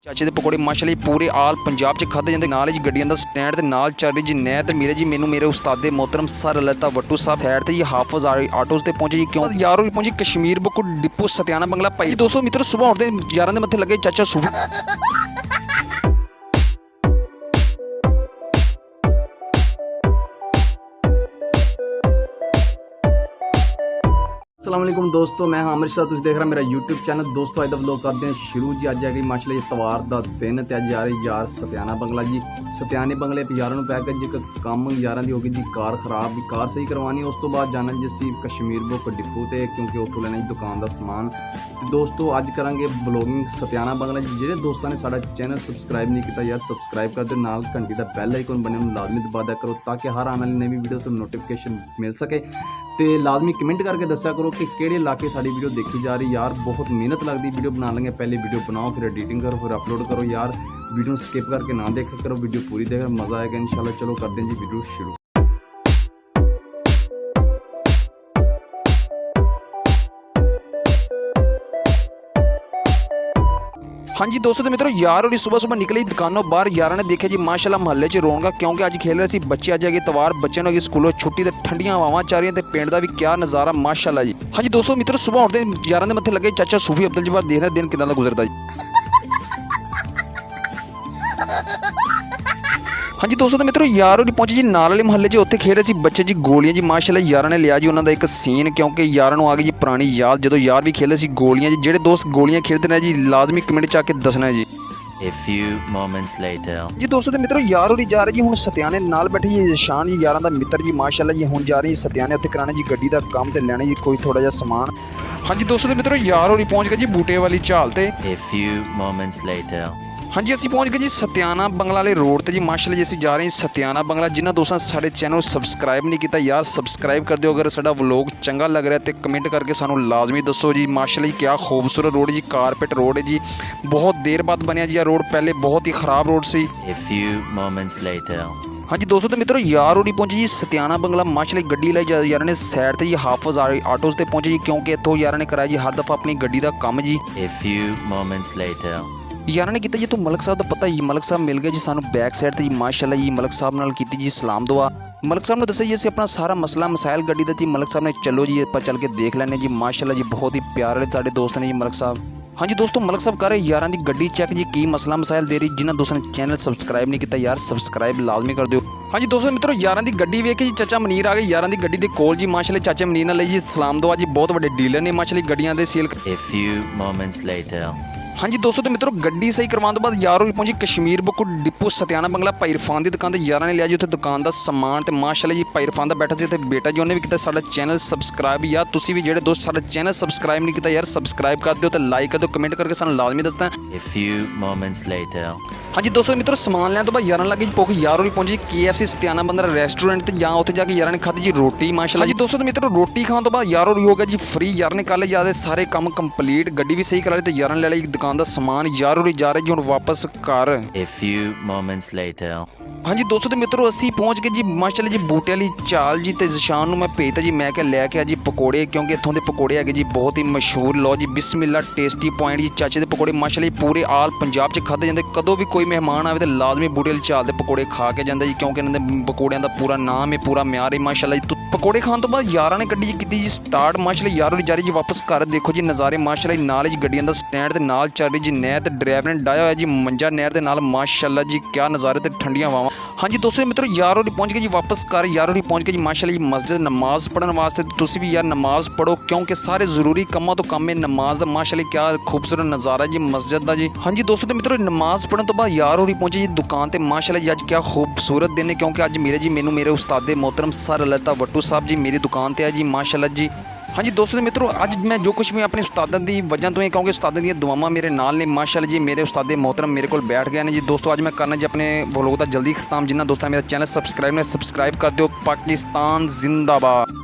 ਚਾਚੇ ਦੇ ਪਕੌੜੇ ਮਾਸ਼ਾਅੱਲਾ ਪੂਰੇ ਆਲ ਪੰਜਾਬ 'ਚ ਖਾਧੇ ਜਾਂਦੇ। ਨਾਲ ਜੀ ਗੱਡੀਆਂ ਦਾ ਸਟੈਂਡ ਤੇ ਨਾਲ ਚੱਲ ਰਹੀ ਜੀ ਨਹਿਰ ਤੇ ਮੇਰੇ ਜੀ ਮੈਨੂੰ ਮੇਰੇ ਉਸਤਾਦੇ ਮੋਹਤਰਮ ਸਰ ਲਤਾ ਵੱਟੂ ਸਾਹਿਬ ਸਾਈਡ ਤੇ ਜੀ ਹਾਫਿਜ਼ ਆਟੋਸ ਤੇ ਪਹੁੰਚੇ ਜੀ। ਕਿਉਂ ਯਾਰੋ ਵੀ ਪਹੁੰਚੀ ਕਸ਼ਮੀਰ ਬੁੱਕ ਡਿਪੂ ਸਤਿਆਣਾ ਬੰਗਲਾ ਭਾਈ ਦੋਸਤੋ ਮਿੱਤਰ ਸੁਬਾਹ ਉੱਠਦੇ ਯਾਰਾਂ ਦੇ ਮੱਥੇ ਲੱਗੇ ਚਾਚਾ ਸੂਫੀ। अस्सलाम वालेकुम दोस्तों, मैं हाँ अमृत शाह, तुम देख रहे मेरा यूट्यूब चैनल। दोस्तों अज का व्लॉग करते हैं शुरू जी। अज है माशाअल्लाह इतवार का दिन तो अज जा रही यार सत्याना बंगला जी। सत्याने बंगले यारों पै के जी काम यार की होगी जी कार खराब भी कार सही करवानी है। उस तो बाद जाना जी असी कश्मीर बुक डिपो से क्योंकि उतों लेना जी दुकान का समान। दोस्तों अज करांगे ब्लॉगिंग सत्याना बंगला जी। जिहड़े दोस्तों ने साडा चैनल सबसक्राइब नहीं किया यार सबसक्राइब कर दो, नाल घंटी का बैल आइकन बने लाजमी दबा दिया करो ताकि हर आने वाली नवी वीडियो तो नोटिफिकेशन मिल सके। तो लाजमी कमेंट करके दस्या करो कि किहड़े इलाके साडी वीडियो देखी जा रही। यार बहुत मेहनत लगती वीडियो बना लेंगे, पहले वीडियो बनाओ फिर एडिटिंग करो फिर अपलोड करो। यार वीडियो स्किप करके ना देखा करो, वीडियो पूरी देखा मज़ा आएगा इंशाल्लाह। चलो करते हैं जी वीडियो शुरू। हाँ जी दोस्तों तो मित्रों यार और सुबह सुबह निकले दुकानों बाहर यार ने देखा जी माशाल्लाह महल्ले च रौनक क्योंकि अज खेल रहे थे बच्चे। अज है तवार बच्चों ने स्कूलों छुट्टी तो ठंडियां हवावां चाह रही हैं पिंड का भी क्या नज़ारा माशाल्लाह जी। हाँ जी दोस्तों मित्रों सुबह उठते यार के मत्थे लगे चाचा सूफी अब्दुल जब्बार। देख रहे दिन कितना गुजरता जी। हाँ जी दोस्तों तो मित्रों यार और पहुंचे जी नाल वाले महल्ले उत्थे खेल रहे थे बच्चे जी गोलियां जी माशाल्लाह। यार ने लिया जी उन्होंने एक सीन क्योंकि यार आ गई जी पुरानी याद जो यार भी खेलते सी गोलियां जी। जेडे दोस्त गोलियां खेलते हैं जी लाजमी कमेंट च आके दसना जी। A few moments later जी दोस्तों तो मित्रों यार और जा रहे जी हूँ सत्याने नाल बैठे जी शान जी यार का मित्र जी माशाल्लाह जी। हूँ जा रही सत्याने उत्थे कराने जी गड्डी का काम तो लेने जी कोई थोड़ा जिहा समान। हाँ जी दोस्तों तो मित्रों यार और पहुँच गए जी बूटे वाली झाल ते। A few moments later हाँ जी असी पहुँच गए जी सत्याना बंगला वाले रोड ते जी माशाल्लाह जी। असी जा रहे हैं सत्याना बंगला। जिन्होंने दोस्तों साढ़े चैनल सबसक्राइब नहीं किया यार सबसक्राइब कर दो। अगर साडा व्लॉग चंगा लग रहा है तो कमेंट करके सानू लाजमी दसो जी। माशाल्लाह जी क्या खूबसूरत रोड जी, कारपेट रोड है जी। बहुत देर बाद बनया जी रोड, पहले बहुत ही खराब रोड सी। A few moments later हाँ जी दोस्तों तो मित्रों यार और पहुंचे जी सत्याना बंगला माशाल्लाह गड्डी लाई यार ने साइड ते जी हाफिज़ आटोस ते पहुंचे जी क्योंकि इतों यार ने कराया जी हर दफ़ा अपनी गड्डी का काम जी। A few moments later यार ने किया जी तो मलक साहब का पता जी मलक साहब मिल गए जी सानू बैक साइड ते जी माशाल्लाह जी। मलक साहब नाल कीती जी सलाम दुआ। मलक साहब ने दस्सिया जी असीं अपना सारा मसला मसाइल गड्डी दा जी। मलक साहब ने चलो जी आप चल के देख लैने जी माशाल्लाह जी। बहुत ही प्यारे साडे दोस्त ने जी मलक साहब। हाँ जी दोस्तों मलक साहब कर रहे यार की गड्डी चेक जी की मसला मसाइल दे रही। जिन्होंने दोस्तों ने चैनल सबसक्राइब नहीं किया यार सबसक्राइब लाजमी कर दो। हाँ जी दोस्तों मित्रों यार की गड्डी वेख के जी चाचा मनीर आ गए यार की गड्डी के कोल जी माशाल्लाह। चाचा मनीर ने ली जी सलाम दुआ जी। बहुत बड़े डीलर ने माशाल्लाह गड्डियां they sell. A few moments later हाँ जी दोस्तों तो मित्रों गड्डी सही करवाने तो बाद यार पहुंची कश्मीर बुक डिपो सत्याना बंगला भाई इरफान की दुकान। यार ने लिया जी उत्थे दुकान का समान तो माशाल्लाह जी भाई इरफान का बैठा से बेटा जी उन्हें भी किया साडा चैनल सबसक्राइब। यार तुसी भी जेडे दोस्त साडा चैनल सबसक्राइब नहीं किया यार सबसक्राइब कर दो तो लाइक कर दो कमेंट करके सानू लाजमी दसना। A few moments later हाँ जी दोस्तों मित्रों समान लिया तो बाद यार लगे भुख यार और पहुंची KFC सत्याना बंगला रेस्टोरेंट तो यहाँ उत्थे जाके यार ने खाधी जी रोटी माशाल्लाह जी। दोस्तों तो मित्रों रोटी खाने तो बाद यार और हो गया जी फ्री। यार ने कर ले जाते सारे काम कंप्लीट, गड्डी भी सही करा ली तो यार ने ले लिया दुकान का समान। यार और जा रहे जी हम वापस घर। A few moments later हाँ जी दोस्तों तो मित्रों असी पहुँच गए जी माशाल्लाह जी बूटे वाली चाल जी। तो शान मैं भेजता जी मैं क्या लैके आ जी पकौड़े क्योंकि इतों के पकौड़े है जी बहुत ही मशहूर। लो जी बिस्मिल्ला टेस्टी पॉइंट जी चाचे के पकौड़े माशाल्लाह जी पूरे आल पंजाब च खाधे जाते। कदों भी कोई मेहमान आए तो लाजमी बूटे वाली चाल के पकौड़े खा के जाता जी क्योंकि इन्होंने पकौड़ियों का पूरा नाम है पूरा म्यार है माशाल्लाह जी। पकौड़े खाने तो बाद यार ने गड्डी की जी स्टार्ट माशाल्लाह। यार जा रही जी वापस घर देखो जी नज़ारे माशाल्लाह नाल जी गड्डियों का स्टैंड के नाल चल रही जी नहर तो ड्राइवर ने डाया हुआ जी मंजा नहर के नाल माशाल्लाह जी क्या नज़ारे तो ठंडियां हवावां। हाँ जी दोस्तों मित्रों यार और पहुंच गए जी वापस घर। यार और पहुंच गए जी माशाल्लाह जी मस्जिद नमाज पढ़ने वास्ते। तुसी भी यार नमाज पढ़ो क्योंकि सारे जरूरी कामों तो कम है नमाज का। माशाल्लाह क्या खूबसूरत नज़ारा जी मस्जिद का जी। हाँ जी दोस्तों तो मित्रों नमाज पढ़ने तो बाद यार और पहुंचे जी दुकान पर माशाल्लाह जी। अज क्या खूबसूरत दिन है क्योंकि अज मेरे जी मैनू मेरे उस्तादे मोहतरम सर लता वट्टू साहब जी मेरी दुकान पर है जी माशाल्लाह जी। हाँ जी दोस्तों मित्रों अज मैं जो कुछ भी अपने उस्तादों की वजह तो है क्योंकि उस्तादों दी दुआवां मेरे नाल ने माशाल्लाह जी। मेरे उस्तादे मोहतरम मेरे को बैठ गए हैं जी। दोस्तों अज मैं करना जी अपने व्लॉग का जल्दी खत्म। जिन्होंने दोस्तों मेरा चैनल सबसक्राइब कर दो। पाकिस्तान जिंदाबाद।